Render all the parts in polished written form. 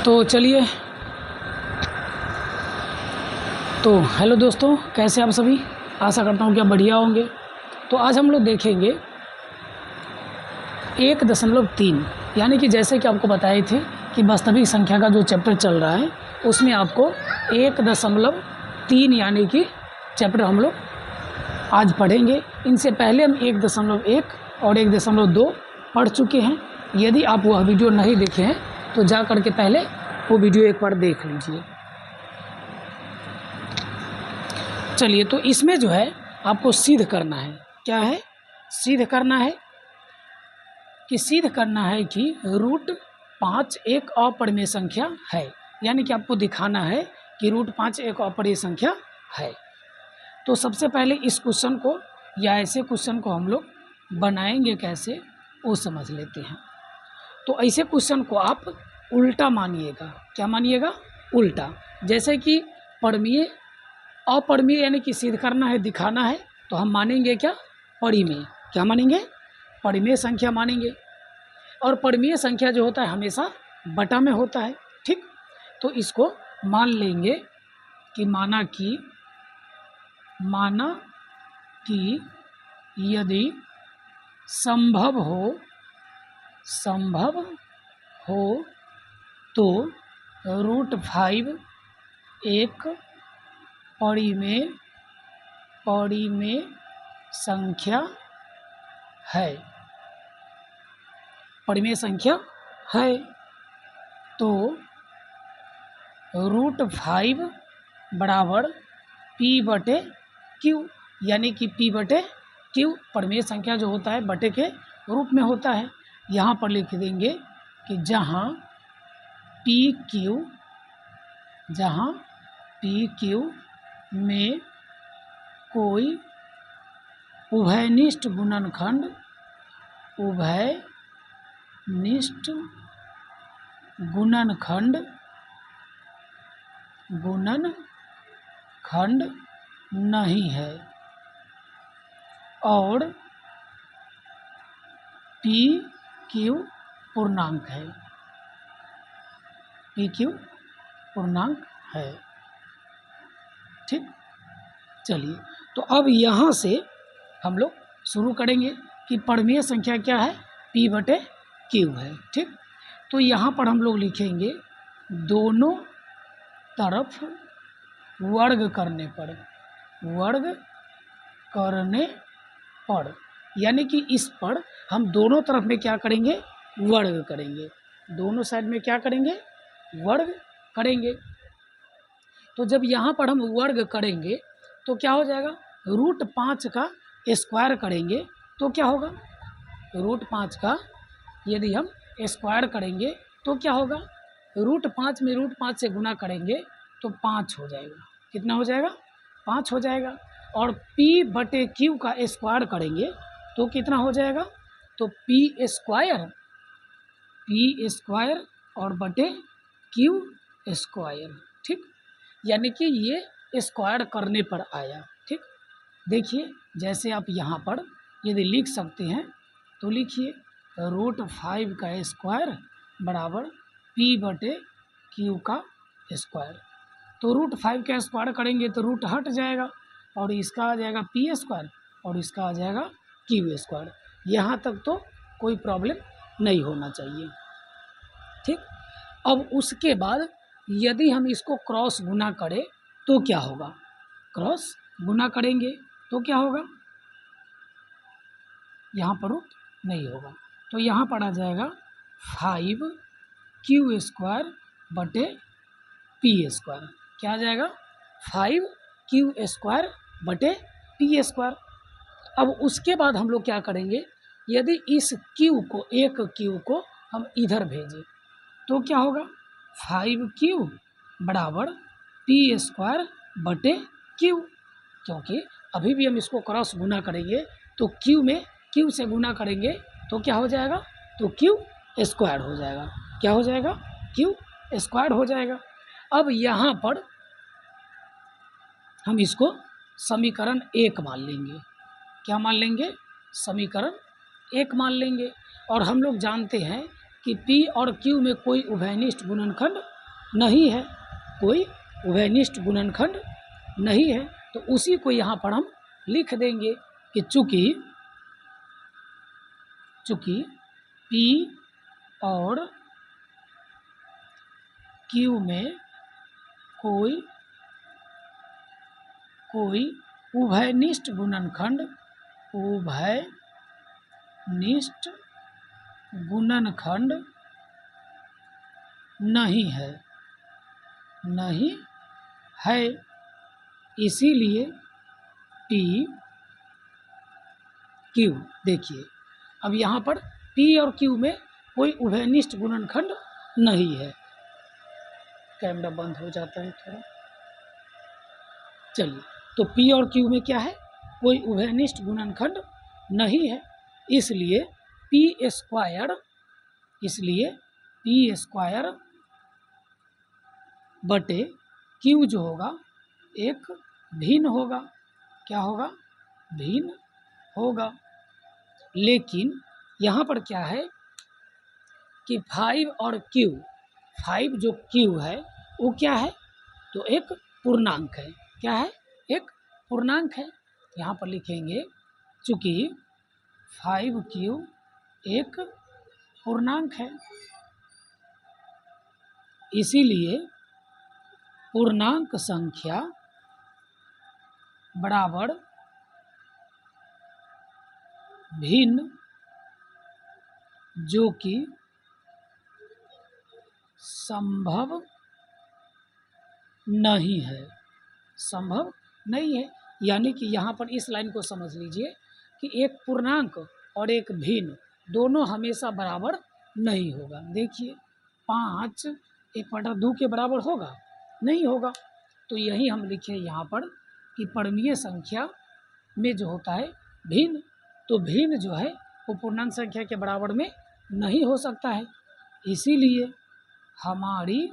तो चलिए, तो हेलो दोस्तों, कैसे आप सभी। आशा करता हूँ कि आप बढ़िया होंगे। तो आज हम लोग देखेंगे 1.3, यानी कि जैसे कि आपको बताए थे कि वास्तविक संख्या का जो चैप्टर चल रहा है उसमें आपको 1.3 यानी कि चैप्टर हम लोग आज पढ़ेंगे। इनसे पहले हम 1.1 और 1.2 पढ़ चुके हैं। यदि आप वह वीडियो नहीं देखे हैं तो जा कर के पहले वो वीडियो एक बार देख लीजिए। चलिए, तो इसमें जो है आपको सिद्ध करना है। क्या है? सिद्ध करना है कि √5 एक अपरिमेय संख्या है। यानी कि आपको दिखाना है कि √5 एक अपरिमेय संख्या है। तो सबसे पहले इस क्वेश्चन को या ऐसे क्वेश्चन को हम लोग बनाएंगे कैसे, वो समझ लेते हैं। तो ऐसे क्वेश्चन को आप उल्टा मानिएगा। क्या मानिएगा? उल्टा। जैसे कि परिमेय अपरिमेय यानी कि सिद्ध करना है, दिखाना है, तो हम मानेंगे क्या? परिमेय। क्या मानेंगे? परिमेय संख्या मानेंगे। और परिमेय संख्या जो होता है हमेशा बटा में होता है। ठीक, तो इसको मान लेंगे कि माना कि यदि संभव हो तो √5 एक परिमेय संख्या है। परिमेय संख्या है तो √5 बराबर P/Q, यानी कि P/Q परिमेय संख्या जो होता है बटे के रूप में होता है। यहाँ पर लिख देंगे कि जहाँ PQ में कोई उभयनिष्ठ गुणनखंड नहीं है और PQ पूर्णांक है। ठीक, चलिए, तो अब यहाँ से हम लोग शुरू करेंगे कि परिमेय संख्या क्या है? P/Q है। ठीक, तो यहाँ पर हम लोग लिखेंगे दोनों तरफ वर्ग करने पर, यानी कि इस पर हम दोनों तरफ में क्या करेंगे? वर्ग करेंगे। दोनों साइड में क्या करेंगे? वर्ग करेंगे। तो जब यहाँ पर हम वर्ग करेंगे तो क्या हो जाएगा? √5 का स्क्वायर करेंगे तो क्या होगा? √5 का यदि हम स्क्वायर करेंगे तो क्या होगा? √5 में √5 से गुना करेंगे तो 5 हो जाएगा। कितना हो जाएगा? 5 हो जाएगा। और P/Q का स्क्वायर करेंगे तो कितना हो जाएगा? तो P स्क्वायर और बटे Q स्क्वायर। ठीक, यानी कि ये स्क्वायर करने पर आया। ठीक, देखिए, जैसे आप यहाँ पर यदि लिख सकते हैं तो लिखिए √5 का स्क्वायर बराबर P/Q का स्क्वायर। तो √5 का स्क्वायर करेंगे तो रूट हट जाएगा और इसका आ जाएगा P स्क्वायर और इसका आ जाएगा Q स्क्वायर। यहाँ तक तो कोई प्रॉब्लम नहीं होना चाहिए। ठीक, अब उसके बाद यदि हम इसको क्रॉस गुना करें तो क्या होगा? क्रॉस गुना करेंगे तो क्या होगा? यहाँ पर रूट नहीं होगा तो यहाँ पर आ जाएगा 5Q स्क्वायर बटे P स्क्वायर। क्या आ जाएगा? 5Q स्क्वायर बटे P स्क्वायर। अब उसके बाद हम लोग क्या करेंगे? यदि इस एक Q को हम इधर भेजें तो क्या होगा? 5Q बराबर P स्क्वायर बटे Q, क्योंकि अभी भी हम इसको क्रॉस गुना करेंगे तो Q से गुना करेंगे तो क्या हो जाएगा? तो Q स्क्वायर हो जाएगा। क्या हो जाएगा? Q स्क्वायर हो जाएगा। अब यहाँ पर हम इसको समीकरण 1 मान लेंगे। क्या मान लेंगे? समीकरण 1 मान लेंगे। और हम लोग जानते हैं कि P और Q में कोई उभयनिष्ठ गुणनखंड नहीं है, कोई उभयनिष्ठ गुणनखंड नहीं है, तो उसी को यहाँ पर हम लिख देंगे कि चूँकि P और Q में कोई उभयनिष्ठ गुणनखंड नहीं है, इसीलिए P Q, देखिए अब यहाँ पर P और Q में कोई उभयनिष्ठ गुणनखंड नहीं है। कैमरा बंद हो जाता है थोड़ा। चलिए, तो P और Q में क्या है, कोई उभयनिष्ठ गुणनखंड नहीं है, इसलिए P स्क्वायर बटे Q जो होगा एक भिन्न होगा। क्या होगा? भिन्न होगा। लेकिन यहाँ पर क्या है कि 5 और Q, 5 जो Q है वो क्या है, तो एक पूर्णांक है। क्या है? एक पूर्णांक है। यहाँ पर लिखेंगे चूँकि 5Q एक पूर्णांक है, इसीलिए पूर्णांक संख्या बराबर भिन्न, जो कि संभव नहीं है। यानी कि यहाँ पर इस लाइन को समझ लीजिए कि एक पूर्णांक और एक भिन्न दोनों हमेशा बराबर नहीं होगा। देखिए 5 1/2 के बराबर होगा? नहीं होगा। तो यही हम लिखे यहाँ पर कि परमीय संख्या में जो होता है भिन्न, तो भिन्न जो है वो पूर्णांक संख्या के बराबर में नहीं हो सकता है, इसीलिए हमारी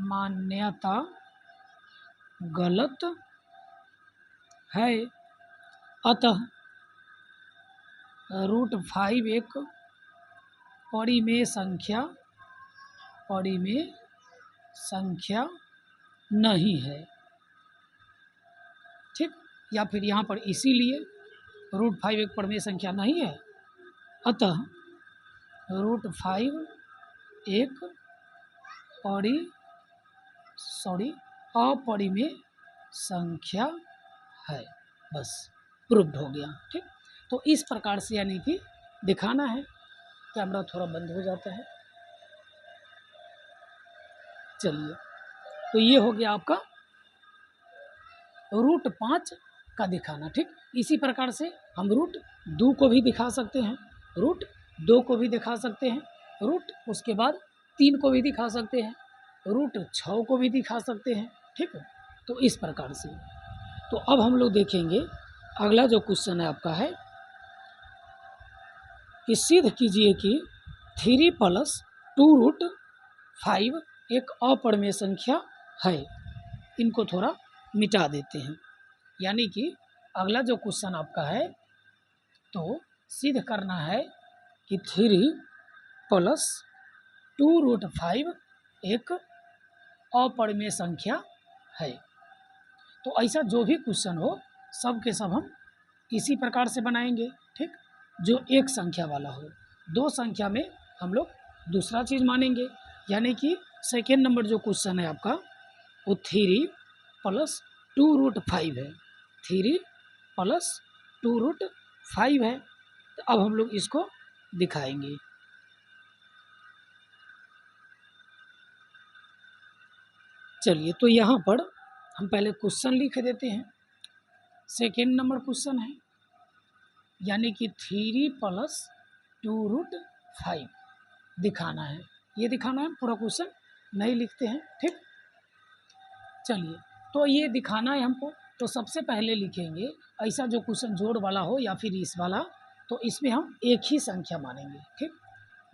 मान्यता गलत है। अतः √5 एक परिमेय संख्या नहीं है। ठीक, या फिर यहाँ पर इसीलिए √5 एक परिमेय संख्या नहीं है, अतः √5 एक अपरिमेय संख्या है। बस प्रूव्ड हो गया। ठीक, तो इस प्रकार से यानी कि दिखाना है। कैमरा थोड़ा बंद हो जाता है। चलिए, तो ये हो गया आपका √5 का दिखाना। ठीक, इसी प्रकार से हम √2 को भी दिखा सकते हैं, √2 को भी दिखा सकते हैं, उसके बाद 3 को भी दिखा सकते हैं, √6 को भी दिखा सकते हैं। ठीक है, तो इस प्रकार से। तो अब हम लोग देखेंगे अगला जो क्वेश्चन है आपका है कि सिद्ध कीजिए कि 3 + 2√5 एक अपरिमेय संख्या है। इनको थोड़ा मिटा देते हैं। यानी कि अगला जो क्वेश्चन आपका है, तो सिद्ध करना है कि 3 + 2√5 एक अपरिमेय संख्या है। तो ऐसा जो भी क्वेश्चन हो सब के सब हम इसी प्रकार से बनाएंगे। ठीक, जो एक संख्या वाला हो, 2 संख्या में हम लोग दूसरा चीज़ मानेंगे। यानी कि सेकेंड नंबर जो क्वेश्चन है आपका वो 3 + 2√5 है, 3 + 2√5 है। तो अब हम लोग इसको दिखाएंगे। चलिए, तो यहाँ पर हम पहले क्वेश्चन लिख देते हैं। सेकेंड नंबर क्वेश्चन है, यानी कि 3 + 2√5 दिखाना है। ये दिखाना है, पूरा क्वेश्चन नहीं लिखते हैं। ठीक, चलिए, तो ये दिखाना है हमको। तो सबसे पहले लिखेंगे ऐसा जो क्वेश्चन जोड़ वाला हो या फिर इस वाला, तो इसमें हम एक ही संख्या मानेंगे। ठीक,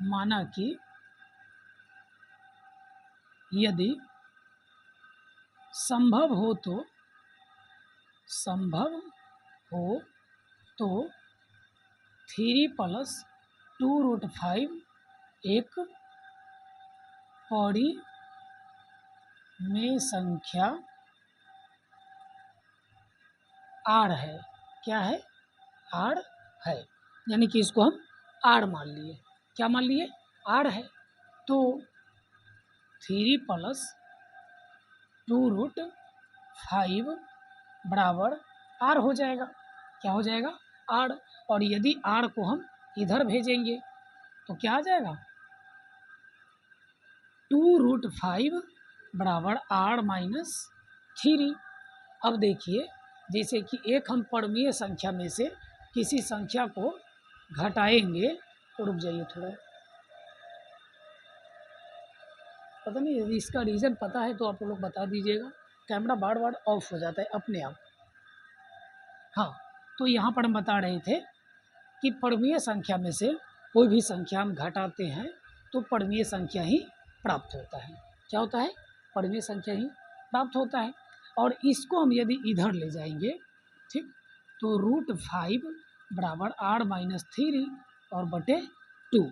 माना कि यदि संभव हो तो 3 + 2√5 एक में संख्या आड़ है। क्या है? आड़ है, यानी कि इसको हम आड़ मान लिए। क्या मान लिए? आड़ है। तो 3+2√5 बराबर आर हो जाएगा। क्या हो जाएगा? आर। और यदि आर को हम इधर भेजेंगे तो क्या आ जाएगा? 2√5 बराबर r-3। अब देखिए, जैसे कि एक हम परमीय संख्या में से किसी संख्या को घटाएंगे तो रुक जाइए थोड़ा, पता नहीं यदि इसका रीज़न पता है तो आप लोग बता दीजिएगा। कैमरा बार बार ऑफ हो जाता है अपने आप। हाँ, तो यहाँ पर हम बता रहे थे कि परमीय संख्या में से कोई भी संख्या हम घटाते हैं तो परमीय संख्या ही प्राप्त होता है। क्या होता है? परमीय संख्या ही प्राप्त होता है। और इसको हम यदि इधर ले जाएंगे, ठीक, तो √5 बराबर r-3 और बटे 2।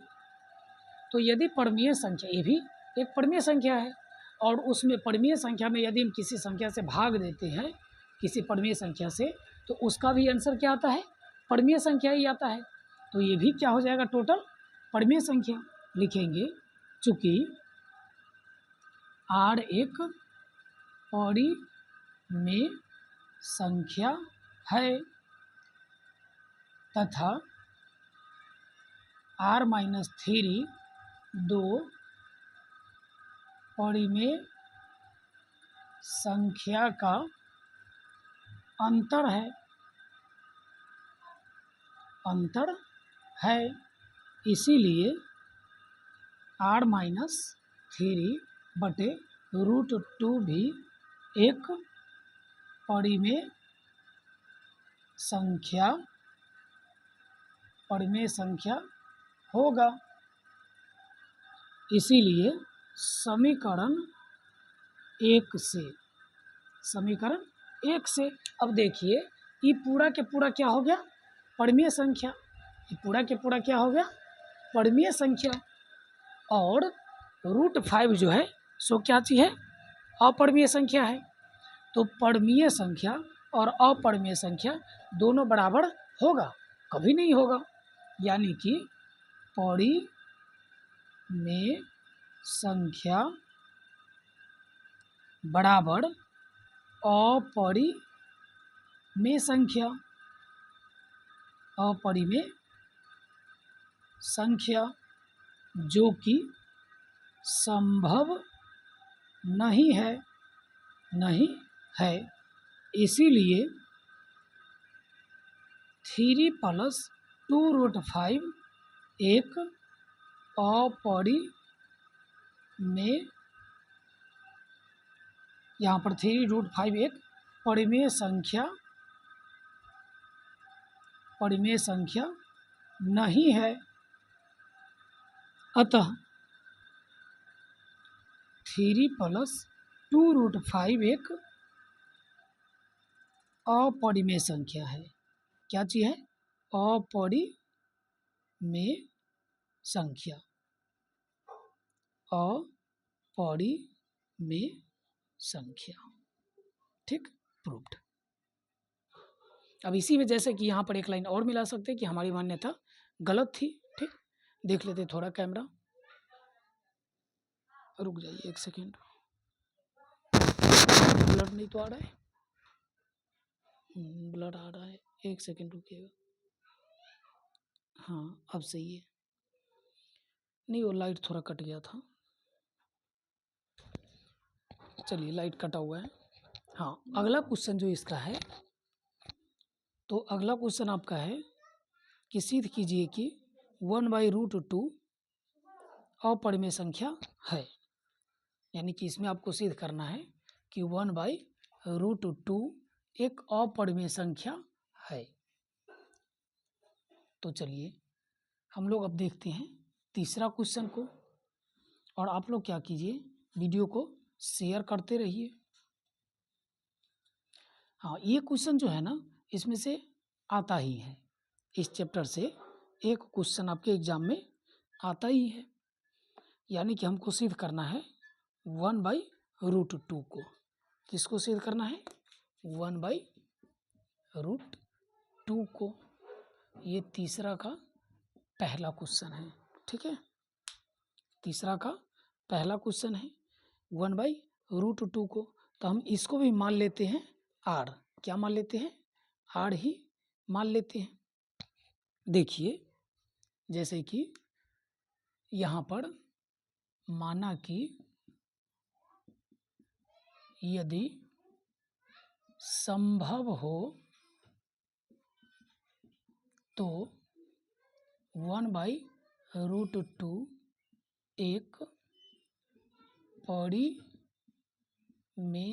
तो यदि परमीय संख्या, ये भी एक परमीय संख्या है, और उसमें परमीय संख्या में यदि हम किसी संख्या से भाग देते हैं, किसी परमीय संख्या से, तो उसका भी आंसर क्या आता है? परमीय संख्या ही आता है। तो ये भी क्या हो जाएगा? टोटल परमीय संख्या लिखेंगे, चूँकि R एक परिमेय संख्या है तथा r-3 दो परिमेय संख्या का अंतर है। अंतर है, इसीलिए r-3 बटे √2 भी एक परिमेय संख्या होगा। इसीलिए समीकरण 1 से अब देखिए, ये पूरा के पूरा क्या हो गया? परिमेय संख्या। ये पूरा के पूरा क्या हो गया? परिमेय संख्या। और √5 जो है सो क्या चीज़ है? अपरिमेय संख्या है। तो परिमेय संख्या और अपरिमेय संख्या दोनों बराबर होगा? कभी नहीं होगा। यानी कि परिमेय संख्या बराबर अपरिमेय संख्या। अपरिमेय संख्या जो कि संभव नहीं है। इसीलिए 3+2√5 एक अपरिमेय, यहाँ पर 3√5 एक परिमेय संख्या नहीं है। अतः 3+2√5 एक अपरिमेय संख्या है। क्या चीज़ है? अपरिमेय संख्या। अपरिमेय संख्या, ठीक, प्रूव्ड। अब इसी में जैसे कि यहाँ पर एक लाइन और मिला सकते हैं कि हमारी मान्यता गलत थी। ठीक, देख लेते थोड़ा कैमरा, रुक जाइए 1 सेकेंड। ब्लड नहीं तो आ रहा है? ब्लड आ रहा है, 1 सेकेंड रुकिएगा। हाँ, अब सही है। नहीं, वो लाइट थोड़ा कट गया था। चलिए, लाइट कटा हुआ है। हाँ, अगला क्वेश्चन जो इसका है, तो अगला क्वेश्चन आपका है कि सिद्ध कीजिए कि 1/√2 अपरिमेय संख्या है। यानी कि इसमें आपको सिद्ध करना है कि 1/√2 एक अपरिमेय संख्या है। तो चलिए हम लोग अब देखते हैं तीसरा क्वेश्चन को, और आप लोग क्या कीजिए, वीडियो को शेयर करते रहिए। हाँ, ये क्वेश्चन जो है ना, इसमें से आता ही है, इस चैप्टर से एक क्वेश्चन आपके एग्जाम में आता ही है। यानी कि हमको सिद्ध करना है 1/√2 रूट टू को। किसको सिद्ध करना है? 1/√2 को। ये तीसरा का पहला क्वेश्चन है, ठीक है। तीसरा का पहला क्वेश्चन है 1/√2 को। तो हम इसको भी मान लेते हैं r। क्या मान लेते हैं? r ही मान लेते हैं। देखिए जैसे कि यहाँ पर माना कि यदि संभव हो तो 1/√2 एक परिमेय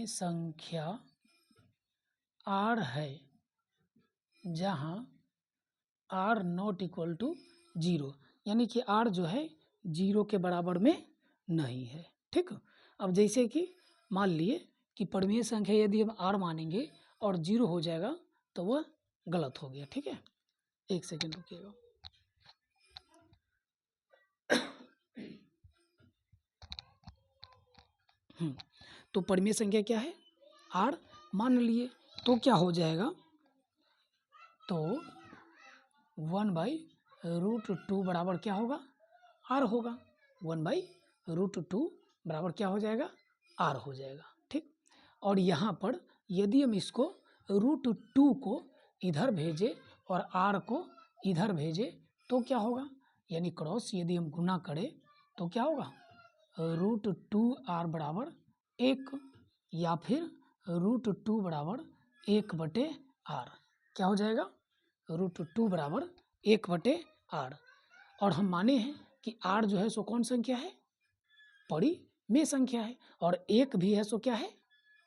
संख्या r है जहाँ r नॉट इक्वल टू 0, यानी कि r जो है 0 के बराबर में नहीं है, ठीक। अब जैसे कि मान लिए कि परिमेय संख्या यदि हम r मानेंगे और 0 हो जाएगा तो वह गलत हो गया, ठीक है। एक सेकेंड रुकिएगा। तो परिमेय संख्या क्या है? r मान लिए तो क्या हो जाएगा? तो 1/√2 बराबर क्या होगा? r होगा। 1/√2 बराबर क्या हो जाएगा? r हो जाएगा, ठीक। और यहाँ पर यदि हम इसको √2 को इधर भेजें और r को इधर भेजें तो क्या होगा? यानी क्रॉस यदि हम गुना करें तो क्या होगा? √2r बराबर 1, या फिर √2 बराबर 1/r। क्या हो जाएगा? √2 बराबर 1/r। और हम माने हैं कि r जो है सो कौन संख्या है? परिमेय संख्या है। और 1 भी है सो क्या है?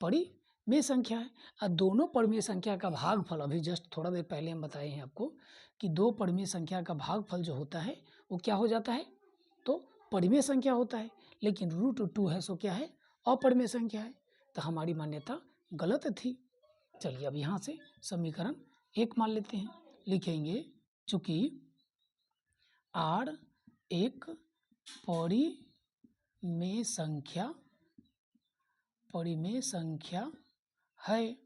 परिमेय संख्या है। और दोनों परिमेय संख्या का भागफल, अभी जस्ट थोड़ा देर पहले हम बताए हैं आपको कि दो परिमेय संख्या का भागफल जो होता है वो क्या हो जाता है? तो परिमेय संख्या होता है। लेकिन √2 है सो क्या है? अपरिमेय संख्या है। तो हमारी मान्यता गलत थी। चलिए अब यहाँ से समीकरण 1 मान लेते हैं। लिखेंगे चूँकि r एक परिमेय संख्या है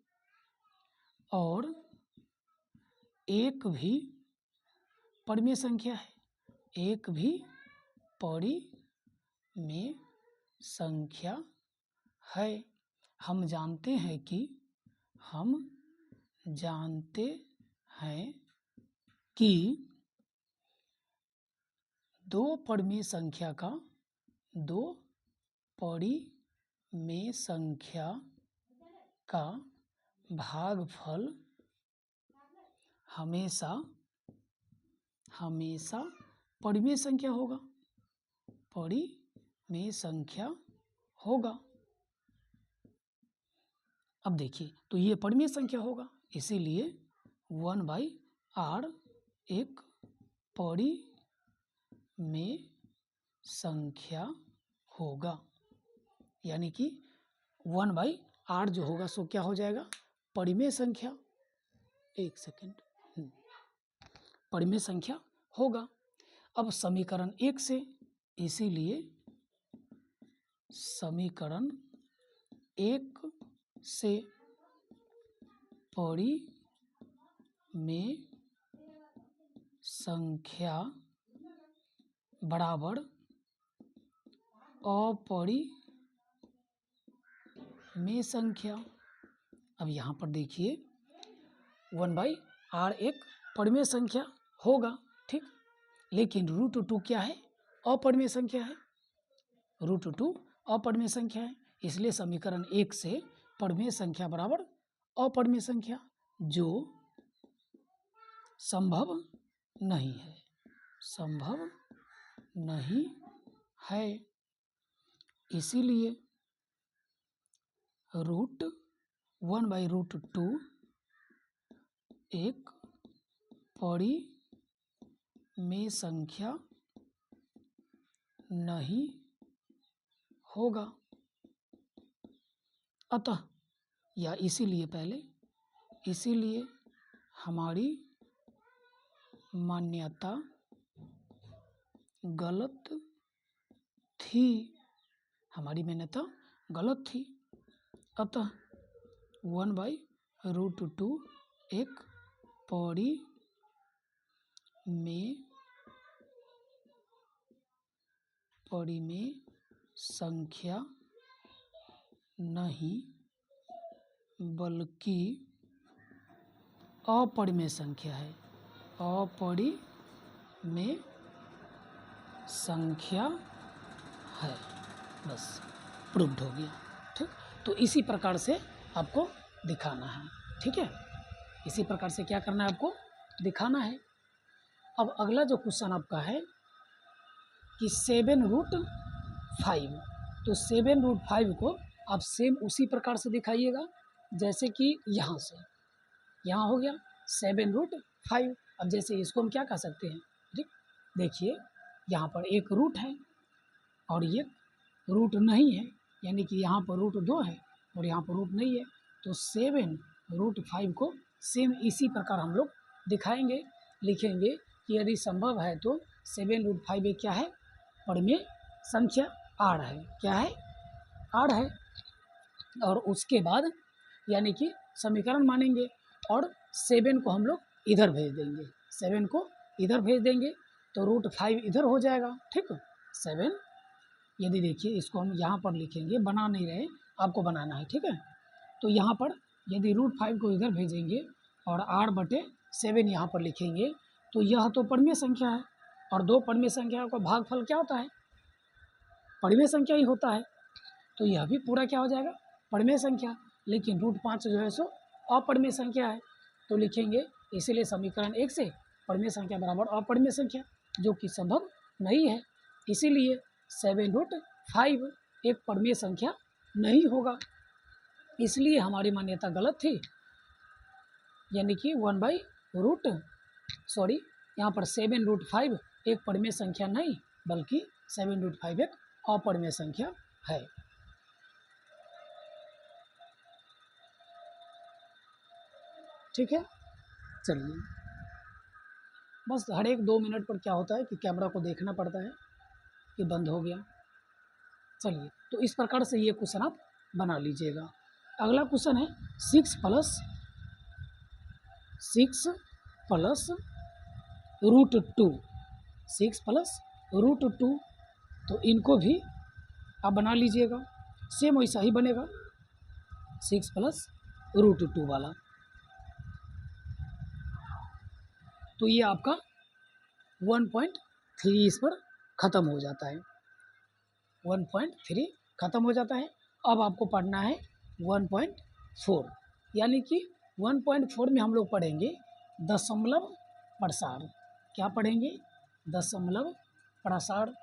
और एक भी परिमेय संख्या है, एक भी परिमेय संख्या है। हम जानते हैं कि दो परिमेय संख्या का भागफल हमेशा परिमेय संख्या होगा। अब देखिए तो ये परिमेय संख्या होगा, इसीलिए 1/r एक परिमेय संख्या होगा। यानी कि 1/r जो होगा सो क्या हो जाएगा? परिमेय संख्या। एक सेकेंड, परिमेय संख्या होगा। अब समीकरण 1 से, इसीलिए समीकरण 1 से परिमेय संख्या बराबर अपरिमेय संख्या। अब यहाँ पर देखिए 1/r एक परिमेय संख्या होगा, ठीक। लेकिन √2 क्या है? अपरिमेय संख्या है। √2 अपरिमेय संख्या है, इसलिए समीकरण 1 से परिमेय संख्या बराबर अपरिमेय संख्या, जो संभव नहीं है। इसीलिए 1/√2 एक परिमेय संख्या नहीं होगा। अतः या इसीलिए हमारी मान्यता गलत थी। गलत थी, अतः 1/√2 एक पौड़ी में संख्या नहीं बल्कि अपरिमेय संख्या है, अपरिमेय संख्या है। बस प्रूव्ड हो गया। ठीक, तो इसी प्रकार से आपको दिखाना है। ठीक है, इसी प्रकार से क्या करना है, आपको दिखाना है। अब अगला जो क्वेश्चन आपका है कि 7√5, तो 7√5 को आप सेम उसी प्रकार से दिखाइएगा जैसे कि यहाँ से, यहाँ हो गया 7√5। अब जैसे इसको हम क्या कह सकते हैं, ठीक, देखिए यहाँ पर एक रूट है और ये रूट नहीं है, यानी कि यहाँ पर √2 है और यहाँ पर रूट नहीं है, तो 7√5 को सेम इसी प्रकार हम लोग दिखाएंगे, लिखेंगे कि यदि संभव है तो 7√5 एक क्या है, परिमेय संख्या आड़ है। क्या है, आड़ है। और उसके बाद यानी कि समीकरण मानेंगे और 7 को हम लोग इधर भेज देंगे, 7 को इधर भेज देंगे तो √5 इधर हो जाएगा। ठीक, 7 यदि देखिए इसको हम यहाँ पर लिखेंगे, बना नहीं रहे, आपको बनाना है। ठीक है, तो यहाँ पर यदि √5 को इधर भेजेंगे और 8/7 यहाँ पर लिखेंगे तो यह तो परिमेय संख्या है और दो परिमेय संख्याओं का भागफल क्या होता है, परिमेय संख्या ही होता है, तो यह भी पूरा क्या हो जाएगा, परिमेय संख्या। लेकिन √5 जो है सो अपरिमेय संख्या है, तो लिखेंगे इसीलिए समीकरण 1 से परिमेय संख्या बराबर अपरिमेय संख्या, जो कि संभव नहीं है। इसीलिए 7√5 एक परिमेय संख्या नहीं होगा, इसलिए हमारी मान्यता गलत थी, यानी कि यहाँ पर 7√5 एक परिमेय संख्या नहीं बल्कि 7√5 एक अपरिमेय संख्या है। ठीक है, चलिए बस हर एक 2 मिनट पर क्या होता है कि कैमरा को देखना पड़ता है कि बंद हो गया। चलिए, तो इस प्रकार से ये क्वेश्चन आप बना लीजिएगा। अगला क्वेश्चन है 6 प्लस √2, 6 प्लस √2, तो इनको भी आप बना लीजिएगा, सेम वैसा ही बनेगा 6 प्लस √2 वाला। तो ये आपका 1.3 इस पर ख़त्म हो जाता है, 1.3 ख़त्म हो जाता है। अब आपको पढ़ना है 1.4, यानी कि 1.4 में हम लोग पढ़ेंगे दशमलव प्रसार। क्या पढ़ेंगे, दशमलव प्रसार।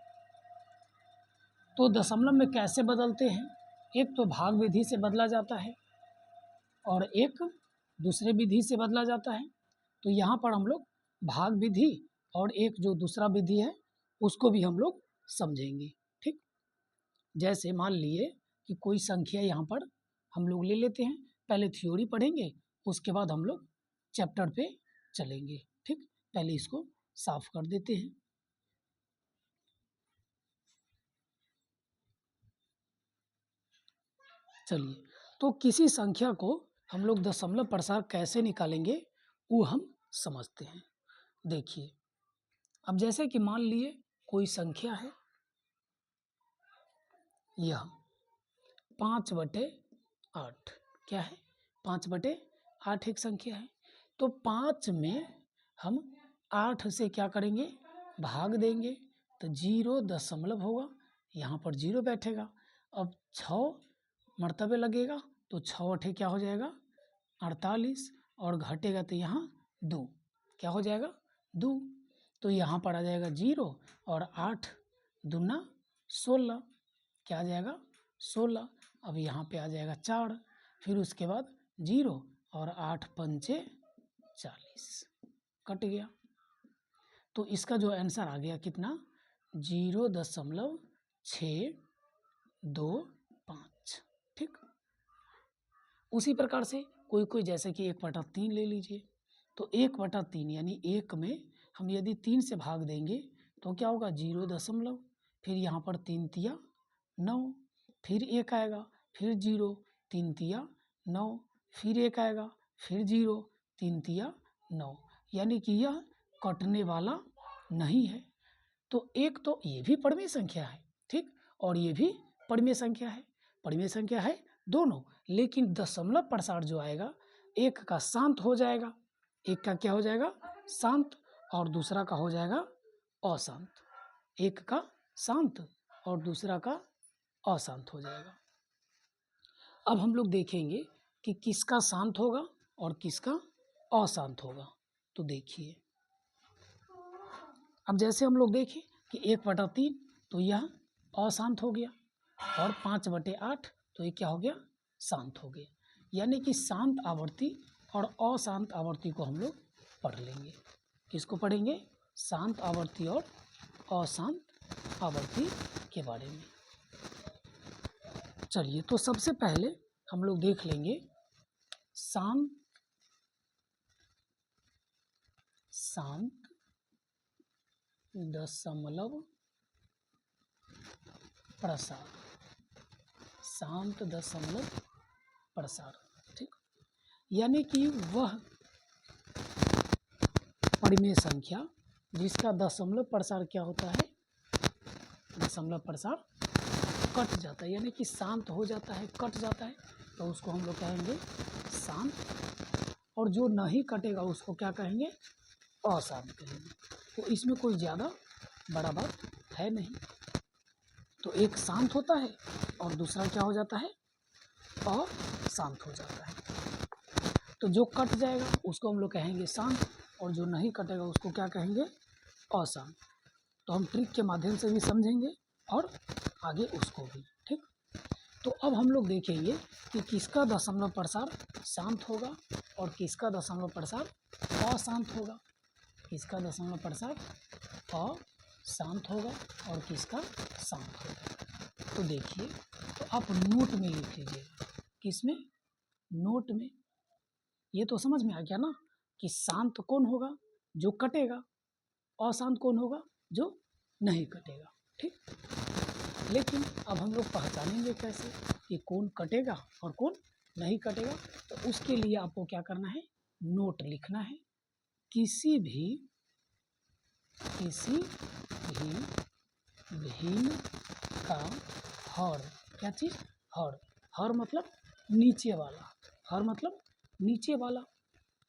तो दशमलव में कैसे बदलते हैं, एक तो भाग विधि से बदला जाता है और एक दूसरे विधि से बदला जाता है। तो यहाँ पर हम लोग भाग विधि और एक जो दूसरा विधि है उसको भी हम लोग समझेंगे। ठीक, जैसे मान लिए कि कोई संख्या यहाँ पर हम लोग ले लेते हैं, पहले थ्योरी पढ़ेंगे उसके बाद हम लोग चैप्टर पे चलेंगे। ठीक, पहले इसको साफ कर देते हैं। चलिए, तो किसी संख्या को हम लोग दशमलव प्रसार कैसे निकालेंगे वो हम समझते हैं। देखिए, अब जैसे कि मान लिए कोई संख्या है, यह 5/8, क्या है, 5/8 एक संख्या है। तो 5 में हम 8 से क्या करेंगे, भाग देंगे, तो 0 होगा, यहाँ पर 0 बैठेगा। अब 6 मर्तबे लगेगा तो 6×8 क्या हो जाएगा, 48, और घटेगा तो यहाँ 2, क्या हो जाएगा, 2। तो यहाँ पर आ जाएगा 0 और 8 दूना 16, क्या आ जाएगा, 16। अब यहाँ पे आ जाएगा 4, फिर उसके बाद 0 और 8×5 40, कट गया। तो इसका जो आंसर आ गया कितना, 0.625। ठीक, उसी प्रकार से कोई जैसे कि 1/3 ले लीजिए, तो 1/3 यानी 1 में हम यदि 3 से भाग देंगे तो क्या होगा, 0 दशमलव, फिर यहाँ पर 3 तिया 9, फिर 1 आएगा, फिर 0, 3 तिया 9, फिर 1 आएगा, फिर 0, 3 तिया 9, यानी कि यह कटने वाला नहीं है। तो एक तो ये भी परिमेय संख्या है, ठीक, और ये भी परिमेय संख्या है। परिमेय संख्या है दोनों, लेकिन दशमलव प्रसार जो आएगा एक का शांत हो जाएगा, एक का क्या हो जाएगा शांत, और दूसरा का हो जाएगा अशांत। एक का शांत और दूसरा का अशांत हो जाएगा। अब हम लोग देखेंगे कि किसका शांत होगा और किसका अशांत होगा। तो देखिए, अब जैसे हम लोग देखें कि 1/3 तो यह अशांत हो गया, और 5/8 तो ये क्या हो गया शांत हो गया। यानी कि शांत आवर्ती और अशांत आवर्ती को हम लोग पढ़ लेंगे। किसको पढ़ेंगे? शांत आवर्ती और अशांत आवर्ती के बारे में। चलिए, तो सबसे पहले हम लोग देख लेंगे शांत दशमलव प्रसार, शांत दशमलव प्रसार, ठीक। यानी कि वह परिमेय संख्या जिसका दशमलव प्रसार क्या होता है, दशमलव प्रसार कट जाता है, यानी कि शांत हो जाता है, कट जाता है, तो उसको हम लोग कहेंगे शांत। और जो नहीं कटेगा उसको क्या कहेंगे? अशांत कहेंगे। तो इसमें कोई ज़्यादा बड़ा बात है नहीं। तो एक शांत होता है और दूसरा क्या हो जाता है? अशांत हो जाता है। तो जो कट जाएगा उसको हम लोग कहेंगे शांत, और जो नहीं कटेगा उसको क्या कहेंगे? अशांत। तो हम ट्रिक के माध्यम से भी समझेंगे और आगे उसको भी, ठीक। तो अब हम लोग देखेंगे कि किसका दशमलव प्रसार शांत होगा और किसका दशमलव प्रसार अशांत होगा। किसका दशमलव प्रसार अशांत होगा और किसका शांत होगा। तो देखिए, तो आप नोट में लिख लीजिएगा। किसमें? नोट में। ये तो समझ में आ गया ना कि शांत कौन होगा? जो कटेगा। अशांत कौन होगा? जो नहीं कटेगा, ठीक। लेकिन अब हम लोग पहचानेंगे कैसे कि कौन कटेगा और कौन नहीं कटेगा। तो उसके लिए आपको क्या करना है? नोट लिखना है। किसी भी भिन्न का हर, क्या चीज़? हर। हर मतलब नीचे वाला। हर मतलब नीचे वाला,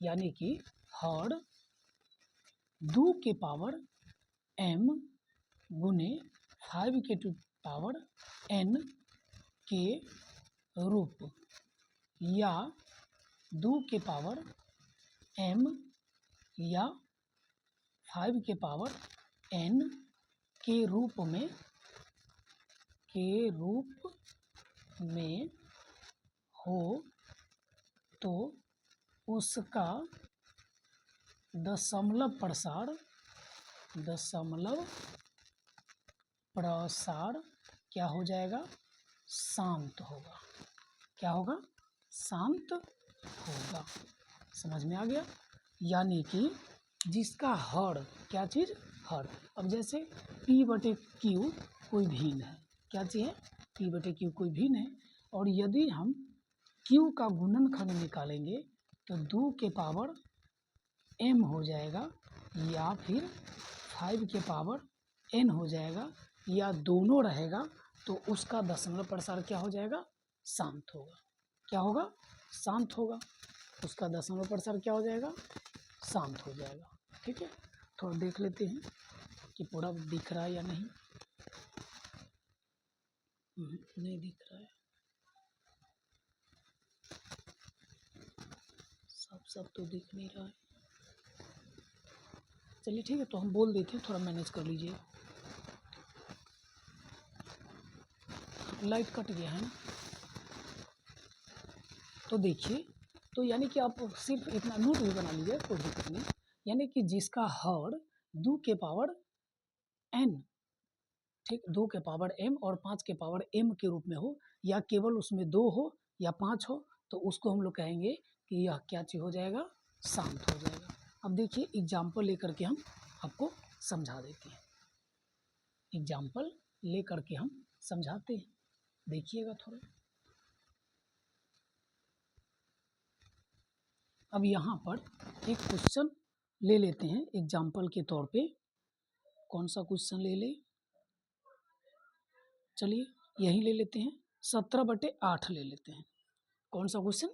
यानी कि हर 2 के पावर m गुने 5 के पावर n के रूप, या 2 के पावर m या 5 के पावर n के रूप में हो तो उसका दशमलव प्रसार क्या हो जाएगा? शांत होगा। क्या होगा? शांत होगा। समझ में आ गया? यानी कि जिसका हर, क्या चीज़? हर। अब जैसे P/Q कोई भिन्न है, क्या चीज़ है? P/Q कोई भिन्न है, और यदि हम Q का गुणनखंड निकालेंगे तो 2 के पावर m हो जाएगा, या फिर 5 के पावर n हो जाएगा, या दोनों रहेगा, तो उसका दशमलव प्रसार क्या हो जाएगा? शांत होगा। क्या होगा? शांत होगा। उसका दशमलव प्रसार क्या हो जाएगा? शांत हो जाएगा, ठीक है। थोड़ा देख लेते हैं कि पूरा दिख रहा है या नहीं। नहीं दिख रहा है, सब तो दिख नहीं रहा है। चलिए ठीक है, तो हम बोल देते हैं, थोड़ा मैनेज कर लीजिए। लाइट कट गया है ना। तो देखिए, तो यानी कि आप सिर्फ इतना नोट भी बना लीजिए, कोई दिक्कत नहीं। यानी कि जिसका हर 2 के पावर n, ठीक, 2 के पावर m और 5 के पावर m के रूप में हो, या केवल उसमें 2 हो या 5 हो, तो उसको हम लोग कहेंगे कि यह क्या चीज़ हो जाएगा? शांत हो जाएगा। अब देखिए, एग्जाम्पल लेकर के हम आपको समझा देते हैं। एग्जाम्पल लेकर के हम समझाते हैं, देखिएगा थोड़ा। अब यहाँ पर एक क्वेश्चन ले लेते हैं एग्जाम्पल के तौर पे। कौन सा क्वेश्चन ले ले? चलिए यही ले लेते हैं, 17/8 ले लेते हैं। कौन सा क्वेश्चन?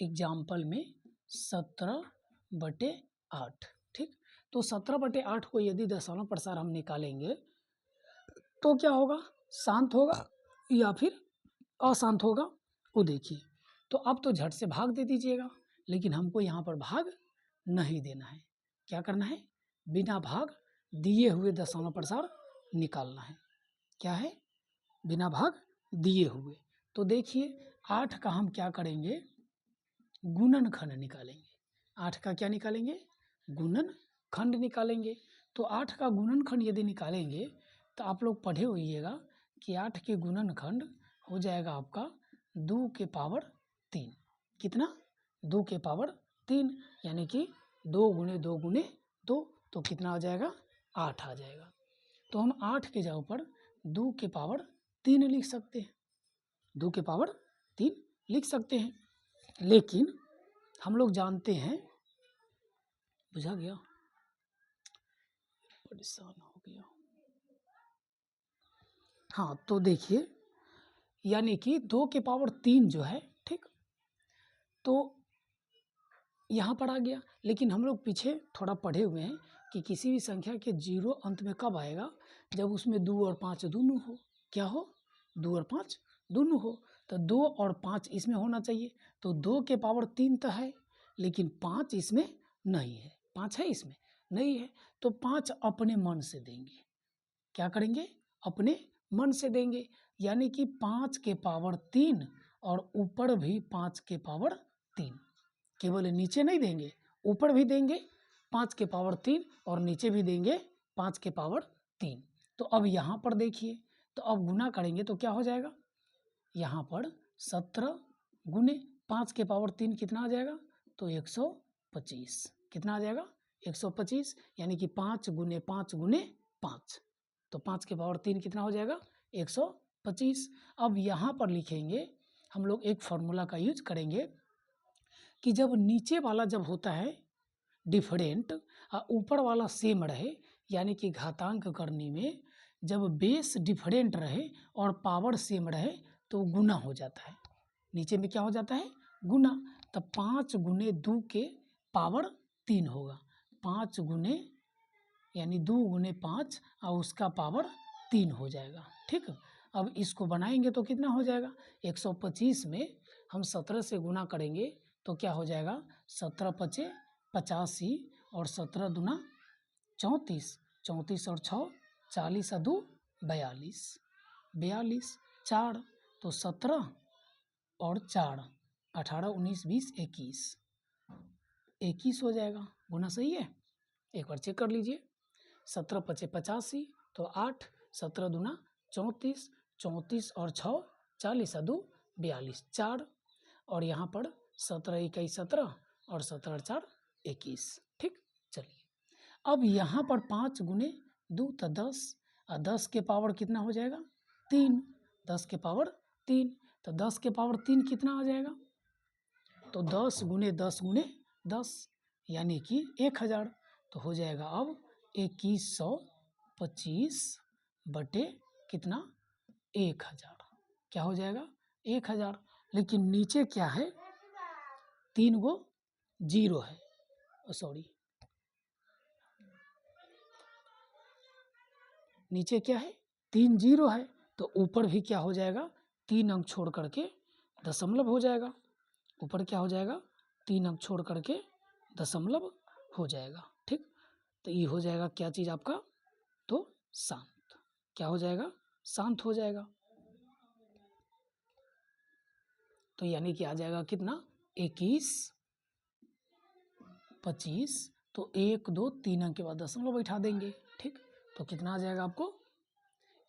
एग्जाम्पल में 17/8। ठीक, तो 17/8 को यदि दशमलव प्रसार हम निकालेंगे तो क्या होगा? शांत होगा या फिर अशांत होगा, वो देखिए। तो अब तो झट से भाग दे दीजिएगा, लेकिन हमको यहाँ पर भाग नहीं देना है। क्या करना है? बिना भाग दिए हुए दशमलव प्रसार निकालना है। क्या है? बिना भाग दिए हुए। तो देखिए 8 का हम क्या करेंगे? गुणनखंड निकालेंगे। 8 का क्या निकालेंगे? गुणनखंड निकालेंगे। तो 8 का गुणनखंड यदि निकालेंगे तो आप लोग पढ़े होइएगा कि 8 के गुणनखंड हो जाएगा आपका 2 के पावर 3। कितना? 2 के पावर 3, यानी कि 2 गुणे 2 गुणे 2, तो कितना आ जाएगा? 8 आ जाएगा। तो हम 8 के जगह पर 2 के पावर 3 लिख सकते हैं। 2 के पावर 3 लिख सकते हैं, लेकिन हम लोग जानते हैं, बुझा गया? परेशान हो गया। हाँ, तो देखिए यानी कि 2 के पावर 3 जो है, ठीक, तो यहाँ पर आ गया। लेकिन हम लोग पीछे थोड़ा पढ़े हुए हैं कि किसी भी संख्या के 0 अंत में कब आएगा? जब उसमें 2 और 5 दोनों हो। क्या हो? 2 और 5 दोनों हो। तो 2 और 5 इसमें होना चाहिए। तो 2 के पावर 3 तो है, लेकिन 5 इसमें नहीं है। 5 है इसमें? नहीं है। तो 5 अपने मन से देंगे। क्या करेंगे? अपने मन से देंगे, यानी कि 5 के पावर 3 और ऊपर भी 5 के पावर 3। केवल नीचे नहीं देंगे, ऊपर भी देंगे 5 के पावर 3 और नीचे भी देंगे 5 के पावर 3। तो अब यहाँ पर देखिए, तो अब गुना करेंगे तो क्या हो जाएगा? यहाँ पर 17 गुने 5 के पावर 3 कितना आ जाएगा? तो 125। कितना आ जाएगा? 125, यानी कि 5 गुने 5 गुने 5, तो 5 के पावर 3 कितना हो जाएगा? 125। अब यहाँ पर लिखेंगे हम लोग, एक फॉर्मूला का यूज करेंगे कि जब नीचे वाला जब होता है डिफरेंट और ऊपर वाला सेम रहे, यानी कि घातांक करने में जब बेस डिफरेंट रहे और पावर सेम रहे तो गुना हो जाता है। नीचे में क्या हो जाता है? गुना। तब 5 गुने 2 के पावर 3 होगा। 5 गुने यानी 2 गुने 5 और उसका पावर 3 हो जाएगा। ठीक, अब इसको बनाएंगे तो कितना हो जाएगा? 125 में हम 17 से गुना करेंगे तो क्या हो जाएगा? 17 पचे 85 और 17 दूना 34, 34 और 6 40 और 2 42, 42 4, तो 17 और 4 18 19 20 21, 21 हो जाएगा। गुना सही है? एक बार चेक कर लीजिए। 17 पचे 85, तो 8, 17 दूना 34, 34 और 6 40 और 2 42 4, और यहाँ पर 17 21 17 और 17 और 4 21। ठीक, चलिए अब यहाँ पर 5 गुने 2 तो 10, और 10 के पावर कितना हो जाएगा? 3। 10 के पावर 3, तो 10 के पावर 3 कितना आ जाएगा? तो 10 गुने 10 गुने 10, यानी कि 1000। तो हो जाएगा अब 2125 बटे कितना? 1000। क्या हो जाएगा? 1000। लेकिन नीचे क्या है? 3 गो 0 है, सॉरी, नीचे क्या है? 3 0 है, तो ऊपर भी क्या हो जाएगा? 3 अंक छोड़ करके दशमलव हो जाएगा। ऊपर क्या हो जाएगा? 3 अंक छोड़ करके दशमलव हो जाएगा। ठीक, तो ये हो जाएगा क्या चीज़ आपका? तो शांत। क्या हो जाएगा? शांत हो जाएगा। तो यानी कि आ जाएगा कितना? 21 25, तो 1 2 3 अंक के बाद दशमलव बैठा देंगे। ठीक, तो कितना आ जाएगा आपको?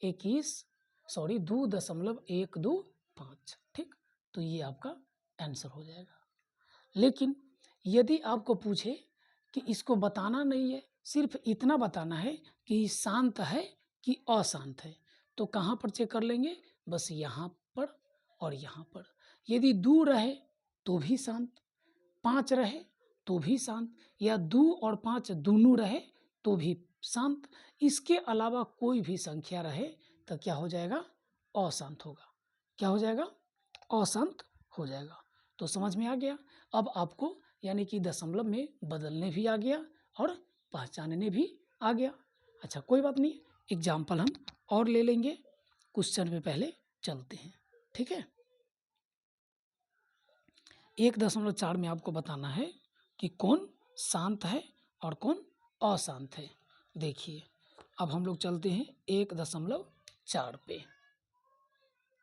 2.125। ठीक, तो ये आपका आंसर हो जाएगा। लेकिन यदि आपको पूछे कि इसको बताना नहीं है, सिर्फ इतना बताना है कि शांत है कि अशांत है, तो कहाँ पर चेक कर लेंगे? बस यहाँ पर और यहाँ पर। यदि 2 रहे तो भी शांत, 5 रहे तो भी शांत, या 2 और 5 दोनों रहे तो भी शांत। इसके अलावा कोई भी संख्या रहे तो क्या हो जाएगा? अशांत होगा। क्या हो जाएगा? अशांत हो जाएगा। तो समझ में आ गया। अब आपको यानी कि दशमलव में बदलने भी आ गया और पहचानने भी आ गया। अच्छा कोई बात नहीं, एग्जाम्पल हम और ले लेंगे। क्वेश्चन पे पहले चलते हैं, ठीक है। 1.4 में आपको बताना है कि कौन शांत है और कौन अशांत है। देखिए अब हम लोग चलते हैं 1.4 पे।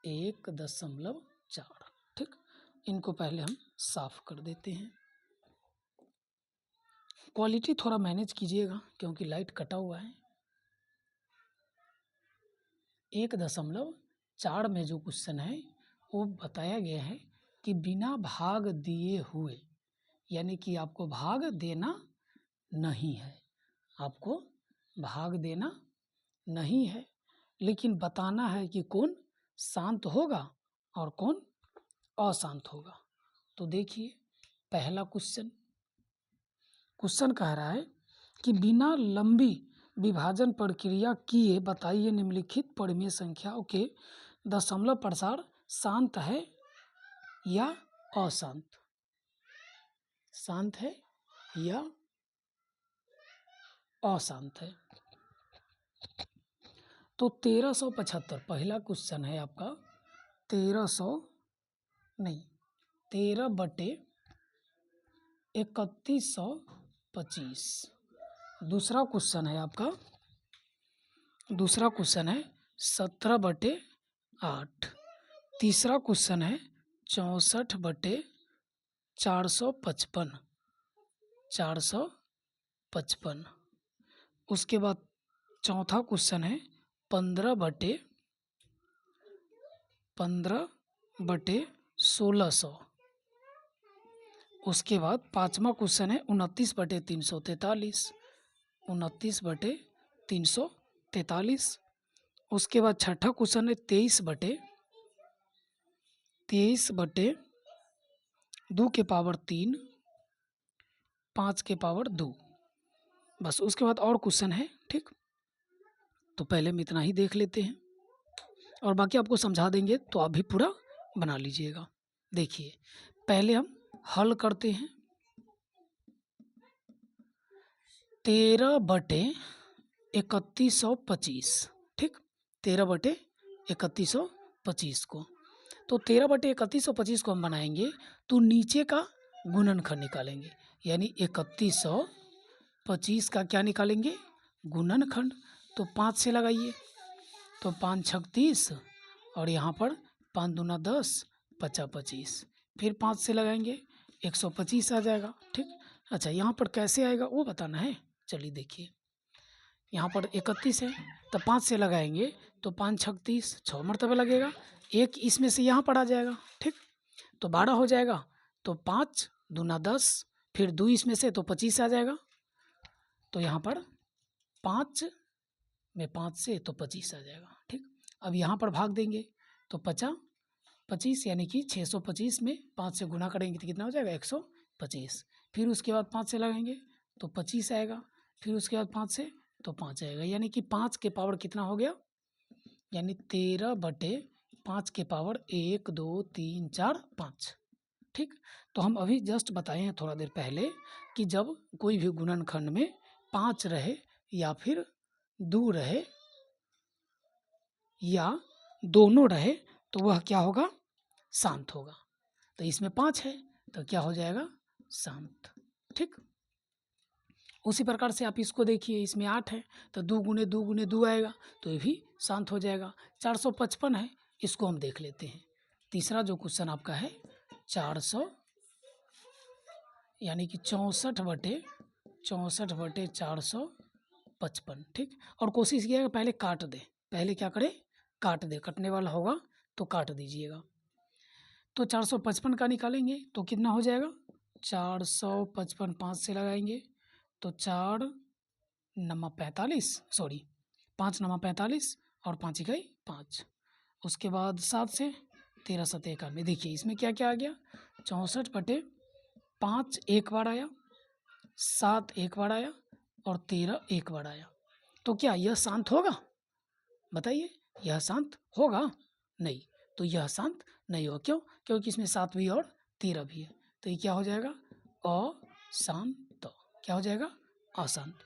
1.4, ठीक। इनको पहले हम साफ कर देते हैं। क्वालिटी थोड़ा मैनेज कीजिएगा क्योंकि लाइट कटा हुआ है। 1.4 में जो क्वेश्चन है वो बताया गया है कि बिना भाग दिए हुए, यानी कि आपको भाग देना नहीं है, आपको भाग देना नहीं है, लेकिन बताना है कि कौन शांत होगा और कौन अशांत होगा। तो देखिए पहला क्वेश्चन कह रहा है कि बिना लंबी विभाजन प्रक्रिया किए बताइए निम्नलिखित परिमेय संख्याओं के दशमलव प्रसार शांत है या अशांत। शांत है या अशांत है। तो 1375 पहला क्वेश्चन है आपका। 13/3125। दूसरा क्वेश्चन है आपका, दूसरा क्वेश्चन है 17/8। तीसरा क्वेश्चन है 64/455। 455। उसके बाद चौथा क्वेश्चन है 15/1600। उसके बाद पाँचवा क्वेश्चन है 29/343। 29/343। उसके बाद छठा क्वेश्चन है 23/2 3, 5/2। बस उसके बाद और क्वेश्चन है, ठीक। तो पहले हम इतना ही देख लेते हैं और बाकी आपको समझा देंगे तो आप भी पूरा बना लीजिएगा। देखिए पहले हम हल करते हैं। 13/3125, ठीक। 13/3125 को, तो 13/3125 को हम बनाएंगे तो नीचे का गुणनखंड निकालेंगे, यानी 3125 का क्या निकालेंगे? गुणनखंड। तो 5 से लगाइए, तो 5 छक 30 और यहाँ पर 5 दूना 10, 50 25। फिर 5 से लगाएंगे 125 आ जाएगा, ठीक। अच्छा यहाँ पर कैसे आएगा वो बताना है। चलिए देखिए यहाँ पर 31 है तो 5 से लगाएंगे तो 5 छक 30, 6 मरतबे लगेगा, एक इसमें से यहाँ पर आ जाएगा, ठीक। तो 12 हो जाएगा। तो 5 दूना 10, फिर 2 इसमें से तो 25 आ जाएगा। तो यहाँ पर 5 में 5 से तो 25 आ जाएगा, ठीक। अब यहाँ पर भाग देंगे तो 25 यानी कि 625 में 5 से गुना करेंगे तो कितना हो जाएगा? 125। फिर उसके बाद 5 से लगाएंगे तो 25 आएगा। फिर उसके बाद 5 से तो 5 आएगा, यानी कि 5 के पावर कितना हो गया? यानी 13/5 के पावर 1 2 3 4 5, ठीक। तो हम अभी जस्ट बताए हैं थोड़ा देर पहले कि जब कोई भी गुणनखंड में 5 रहे या फिर 2 रहे या दोनों रहे तो वह क्या होगा? शांत होगा। तो इसमें 5 है तो क्या हो जाएगा? शांत, ठीक। उसी प्रकार से आप इसको देखिए, इसमें 8 है तो 2 गुने 2 गुने 2 आएगा तो ये भी शांत हो जाएगा। 455 है, इसको हम देख लेते हैं। तीसरा जो क्वेश्चन आपका है 400 यानी कि 64/455, ठीक। और कोशिश कीजिएगा पहले काट दे, पहले क्या करे? काट दे, कटने वाला होगा तो काट दीजिएगा। तो 455 का निकालेंगे तो कितना हो जाएगा? 455 5 से लगाएंगे तो 4 नमा 45, सॉरी 5 नमा 45 और 5 इकाई 5। उसके बाद 7 से 13 7 91। देखिए इसमें क्या क्या आ गया? 64/5 एक बार आया, 7 एक बार आया और 13 एक बार आया, तो क्या यह शांत होगा? बताइए, यह शांत होगा? नहीं, तो यह शांत नहीं होगा। क्यों? क्योंकि इसमें 7 भी और 13 भी है, तो ये क्या हो जाएगा? अशांत। क्या हो जाएगा? अशांत।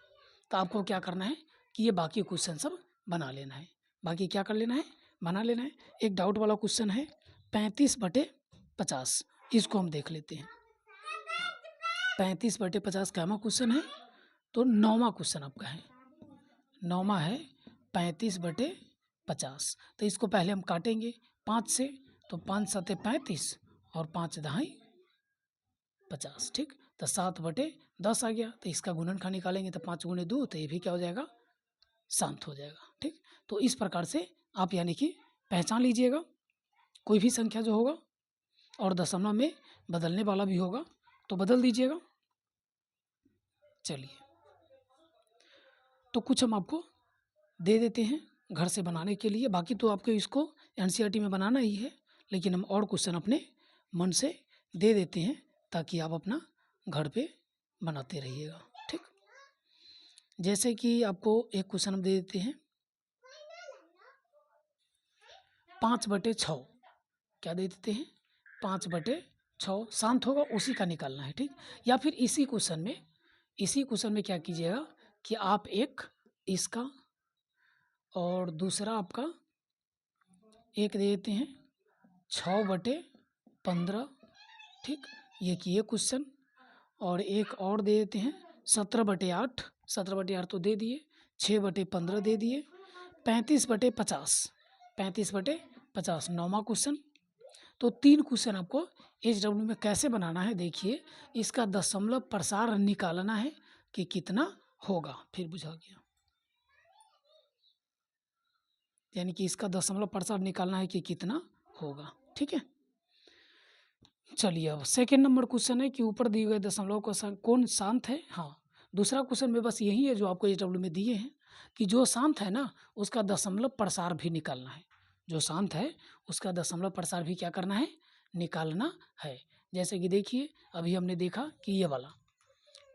तो आपको क्या करना है कि ये बाकी क्वेश्चन सब बना लेना है। बाकी क्या कर लेना है? बना लेना है। एक डाउट वाला क्वेश्चन है 35/50, इसको हम देख लेते हैं। 35/50 कैमा क्वेश्चन है? तो 9वां क्वेश्चन आपका है, 9वां है 35/50। तो इसको पहले हम काटेंगे 5 से, तो 5 सते 35 और 5 दहाई 50, ठीक। तो 7/10 आ गया, तो इसका गुणनखंड निकालेंगे तो 5 गुणे 2, तो ये भी क्या हो जाएगा? शांत हो जाएगा, ठीक। तो इस प्रकार से आप यानी कि पहचान लीजिएगा कोई भी संख्या जो होगा, और दशमलव में बदलने वाला भी होगा तो बदल दीजिएगा। चलिए, तो कुछ हम आपको दे देते हैं घर से बनाने के लिए, बाकी तो आपको इसको एनसीईआरटी में बनाना ही है, लेकिन हम और क्वेश्चन अपने मन से दे देते हैं ताकि आप अपना घर पे बनाते रहिएगा, ठीक। जैसे कि आपको एक क्वेश्चन हम दे देते हैं 5/6, क्या दे देते हैं? 5/6 शांत होगा, उसी का निकालना है, ठीक। या फिर इसी क्वेश्चन में क्या कीजिएगा कि आप एक इसका और दूसरा आपका एक दे देते हैं 6/15, ठीक। ये किए क्वेश्चन, और एक और दे देते हैं 17/8, 17/8 तो दे दिए, 6/15 दे दिए, 35/50, 35/50 9वां क्वेश्चन। तो 3 क्वेश्चन आपको HW में कैसे बनाना है, देखिए। इसका दशमलव प्रसार निकालना है कि कितना होगा, फिर बुझा गया, यानी कि इसका दशमलव प्रसार निकालना है कि कितना होगा, ठीक है। चलिए, अब सेकेंड नंबर क्वेश्चन है कि ऊपर दिए गए दशमलव का कौन शांत है? हाँ, दूसरा क्वेश्चन में बस यही है जो आपको HW में दिए हैं कि जो शांत है ना उसका दशमलव प्रसार भी निकालना है। जो शांत है उसका दशमलव प्रसार भी क्या करना है? निकालना है। जैसे कि देखिए, अभी हमने देखा कि ये वाला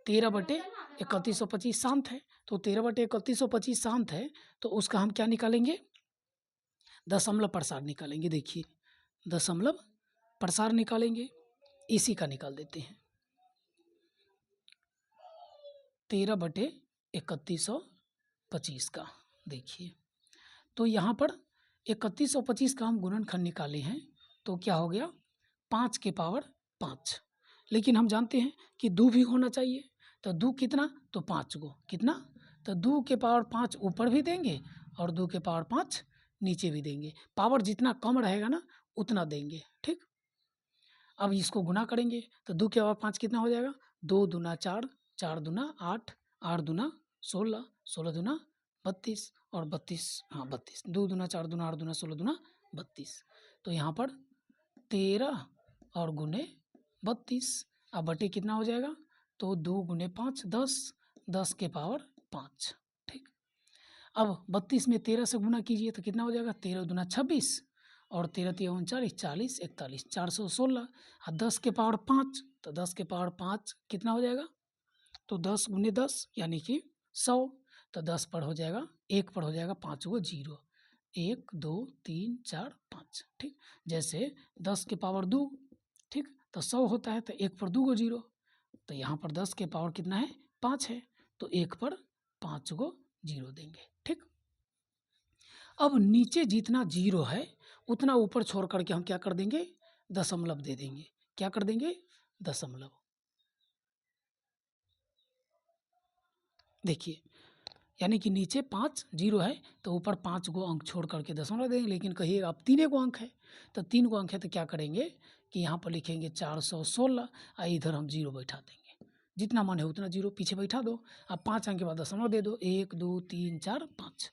13/3125 शांत है, तो 13/3125 शांत है, तो उसका हम क्या निकालेंगे? दशमलव प्रसार निकालेंगे। देखिए, दशमलव प्रसार निकालेंगे, इसी का निकाल देते हैं 13/3125 का। देखिए, तो यहाँ पर 3125 का हम गुणनखंड निकाले हैं, तो क्या हो गया? 5 के पावर 5, लेकिन हम जानते हैं कि 2 भी होना चाहिए, तो 2 कितना? तो 5 गो, कितना? तो 2 के पावर 5 ऊपर भी देंगे और 2 के पावर 5 नीचे भी देंगे। पावर जितना कम रहेगा ना उतना देंगे, ठीक। अब इसको गुना करेंगे तो 2 के पावर 5 कितना हो जाएगा? 2 दूना 4, 4 दूना 8, 8 दूना 16, 16 दूना 32 और 32, हाँ 32, 2 दूना 4 दूना 8 दूना 16 दूना 32। तो यहाँ पर 13 और गुने 32, अब बटे कितना हो जाएगा? तो 2 गुने 5 10, 10 के पावर 5, ठीक। अब 32 में 13 से गुना कीजिए तो कितना हो जाएगा? 13 दूना 26 और 13 तिया 39, 40, 41, 416 और 10 के पावर 5, तो 10 के पावर 5 कितना हो जाएगा? तो 10 गुने 10 यानी कि 100, तो 10 पर हो जाएगा, 1 पर हो जाएगा 5 गो 0, 1 2 3 4 5, ठीक। जैसे 10 के पावर 2, ठीक, तो 100 होता है, तो 1 पर 2 गो 0, तो यहाँ पर 10 के पावर कितना है? 5 है, तो 1 पर 5 गो 0 देंगे, ठीक। अब नीचे जितना 0 है उतना ऊपर छोड़ करके हम क्या कर देंगे? दशमलव दे देंगे। क्या कर देंगे? दशमलव। देखिए, यानी कि नीचे 5 0 है तो ऊपर 5 गो अंक छोड़ करके दशमलव देंगे, लेकिन कहिए आप 3 गो अंक है, तो 3 गो अंक है तो क्या करेंगे कि यहाँ पर लिखेंगे 416 और इधर हम 0 बैठा देंगे। जितना मन है उतना 0 पीछे बैठा दो। अब 5 अंक के बाद दशमलव दे दो, 1 2 3 4 5,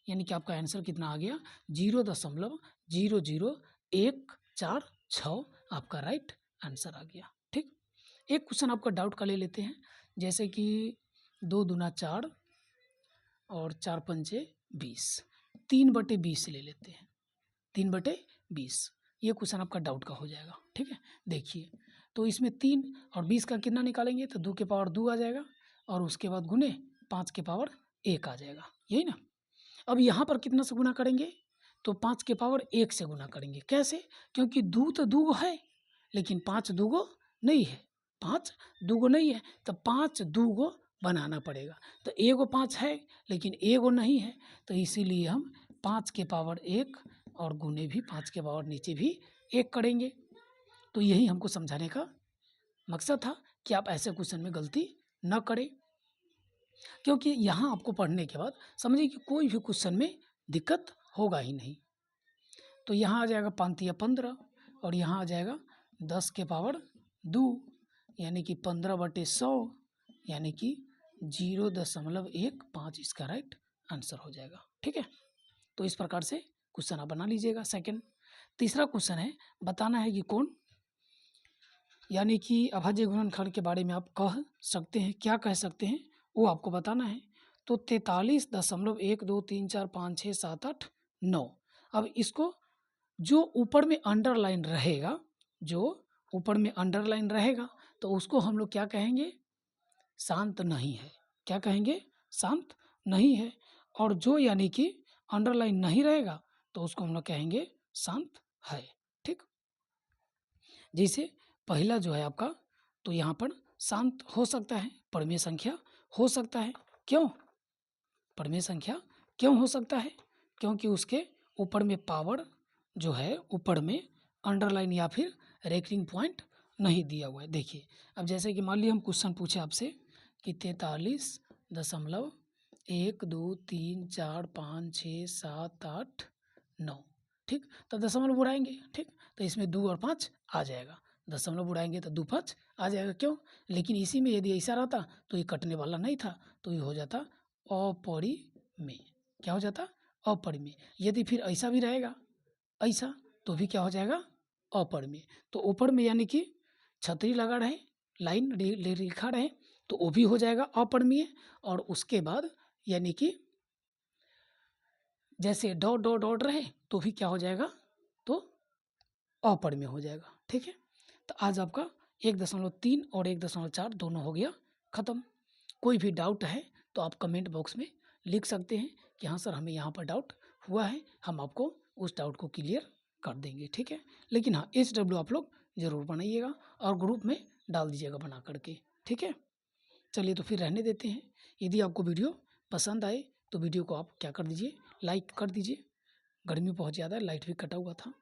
यानी कि आपका आंसर कितना आ गया? 0.000146 आपका राइट आंसर आ गया, ठीक। एक क्वेश्चन आपका डाउट का ले लेते हैं, जैसे कि 2 दूना 4 और 4 पंचे 20, 3/20 ले लेते हैं, 3/20। ये क्वेश्चन आपका डाउट का हो जाएगा, ठीक है। देखिए, तो इसमें 3 और 20 का कितना निकालेंगे तो 2 के पावर 2 आ जाएगा और उसके बाद गुने 5 के पावर 1 आ जाएगा, यही ना। अब यहाँ पर कितना से गुना करेंगे तो 5 के पावर 1 से गुना करेंगे। कैसे? क्योंकि 2 तो 2 है लेकिन 5 2 नहीं है, 5 2 नहीं है, तो 5 2 बनाना पड़ेगा। तो एगो 5 है लेकिन एगो नहीं है, तो इसीलिए हम 5 के पावर 1 और गुने भी 5 के पावर नीचे भी 1 करेंगे। तो यही हमको समझाने का मकसद था कि आप ऐसे क्वेश्चन में गलती न करें, क्योंकि यहाँ आपको पढ़ने के बाद समझिए कि कोई भी क्वेश्चन में दिक्कत होगा ही नहीं। तो यहाँ आ जाएगा 5 या 15 और यहाँ आ जाएगा 10 के पावर 2 यानी कि 15/100 यानी कि 0.15 इसका राइट आंसर हो जाएगा। ठीक है, तो इस प्रकार से क्वेश्चन आप बना लीजिएगा। सेकंड, तीसरा क्वेश्चन है बताना है कि कौन, यानी कि अभाज्य गुणनखंड के बारे में आप कह सकते हैं, क्या कह सकते हैं वो आपको बताना है। तो 43.123456789, अब इसको जो ऊपर में अंडरलाइन रहेगा, जो ऊपर में अंडरलाइन रहेगा तो उसको हम लोग क्या कहेंगे, शांत नहीं है। क्या कहेंगे? शांत नहीं है। और जो यानी कि अंडरलाइन नहीं रहेगा तो उसको हम लोग कहेंगे शांत है। ठीक, जैसे पहला जो है आपका, तो यहाँ पर शांत हो सकता है, परमेय संख्या हो सकता है। क्यों परमेय संख्या क्यों हो सकता है? क्योंकि उसके ऊपर में पावर जो है, ऊपर में अंडरलाइन या फिर रेकरिंग पॉइंट नहीं दिया हुआ है। देखिए, अब जैसे कि मान लीजिए हम क्वेश्चन पूछे आपसे कि 43.123456789, ठीक, तो दशमलव उड़ाएंगे। ठीक, तो इसमें 2 और 5 आ जाएगा, दशमलव उड़ाएंगे तो 2 5 आ जाएगा। क्यों? लेकिन इसी में यदि ऐसा रहता तो ये कटने वाला नहीं था, तो ये हो जाता अपरिमेय। क्या हो जाता? अपरिमेय। यदि फिर ऐसा भी रहेगा, ऐसा, तो भी क्या हो जाएगा? अपरिमेय। तो ऊपर में यानी कि छतरी लगा रहे, लाइन लिखा रहे, तो वो भी हो जाएगा अपरिमेय। और उसके बाद यानी कि जैसे डॉट डॉट डॉट रहे तो भी क्या हो जाएगा? तो अपरिमेय हो जाएगा। ठीक है, तो आज आपका 1.3 और 1.4 दोनों हो गया ख़त्म। कोई भी डाउट है तो आप कमेंट बॉक्स में लिख सकते हैं कि हाँ सर हमें यहाँ पर डाउट हुआ है, हम आपको उस डाउट को क्लियर कर देंगे। ठीक है, लेकिन हाँ SW आप लोग ज़रूर बनाइएगा और ग्रुप में डाल दीजिएगा बना करके। ठीक है, चलिए तो फिर रहने देते हैं। यदि आपको वीडियो पसंद आए तो वीडियो को आप क्या कर दीजिए, लाइक कर दीजिए। गर्मी बहुत ज़्यादा है, लाइट भी कटा हुआ था।